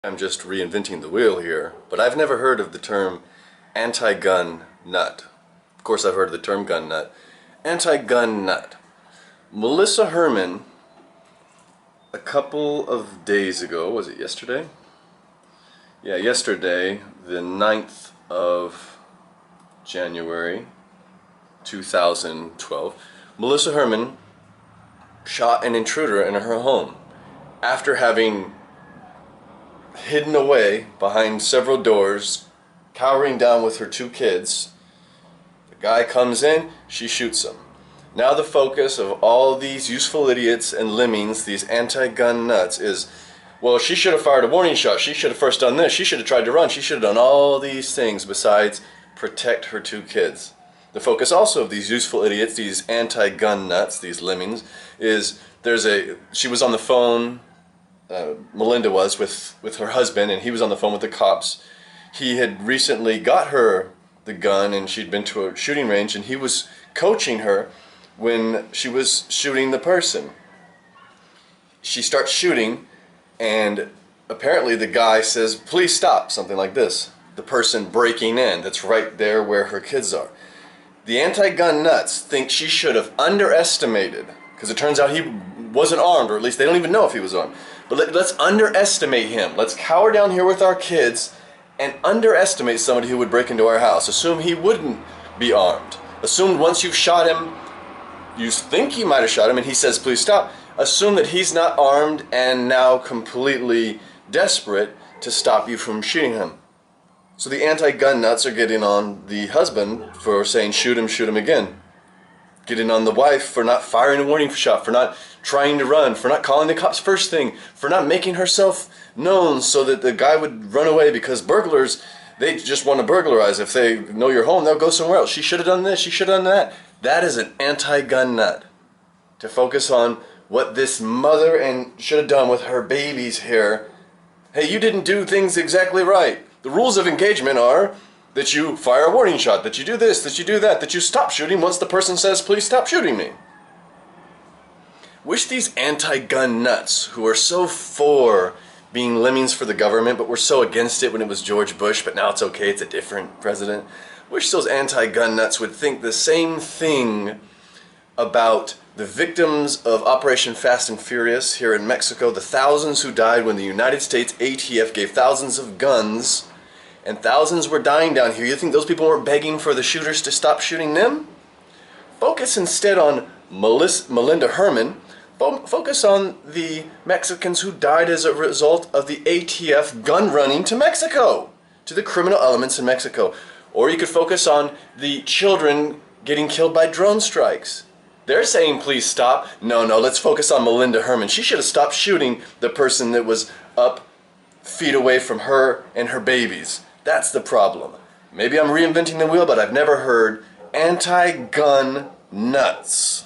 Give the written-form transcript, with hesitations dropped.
I'm just reinventing the wheel here, but I've never heard of the term anti-gun nut. Of course I've heard of the term gun nut. Anti-gun nut. Melinda Herman, a couple of days ago, was it yesterday? Yeah, yesterday, the 9th of January 2012, Melinda Herman shot an intruder in her home after having hidden away behind several doors, cowering down with her two kids. The guy comes in, she shoots him. Now the focus of all these useful idiots and lemmings, these anti-gun nuts, is, well, she should have fired a warning shot, she should have first done this, she should have tried to run, she should have done all these things besides protect her two kids. The focus also of these useful idiots, these anti-gun nuts, these lemmings, is she was on the phone, Melinda was, with her husband, and he was on the phone with the cops. He had recently got her the gun, and she'd been to a shooting range, and he was coaching her when she was shooting the person. She starts shooting, and apparently the guy says, "Please stop," something like this. The person breaking in, that's right there where her kids are. The anti-gun nuts think she should have underestimated, because it turns out he wasn't armed, or at least they don't even know if he was armed. But let's underestimate him. Let's cower down here with our kids and underestimate somebody who would break into our house. Assume he wouldn't be armed. Assume once you've shot him, you think you might have shot him, and he says, "Please stop." Assume that he's not armed and now completely desperate to stop you from shooting him. So the anti-gun nuts are getting on the husband for saying, "Shoot him again." Getting on the wife for not firing a warning shot, for not trying to run, for not calling the cops first thing, for not making herself known so that the guy would run away, because burglars, they just want to burglarize. If they know you're home, they'll go somewhere else. She should have done this, she should have done that. That is an anti-gun nut. To focus on what this mother should have done with her babies here. Hey, you didn't do things exactly right. The rules of engagement are that you fire a warning shot, that you do this, that you do that, that you stop shooting once the person says, "Please stop shooting me." Wish these anti-gun nuts, who are so for being lemmings for the government, but were so against it when it was George Bush, but now it's okay, it's a different president. Wish those anti-gun nuts would think the same thing about the victims of Operation Fast and Furious here in Mexico, the thousands who died when the United States ATF gave thousands of guns, and thousands were dying down here. You think those people weren't begging for the shooters to stop shooting them? Focus instead on Melinda Herman. Focus on the Mexicans who died as a result of the ATF gun running to Mexico, to the criminal elements in Mexico. Or you could focus on the children getting killed by drone strikes. They're saying, "Please stop." No, let's focus on Melinda Herman. She should have stopped shooting the person that was up feet away from her and her babies. That's the problem. Maybe I'm reinventing the wheel, but I've never heard anti-gun nuts.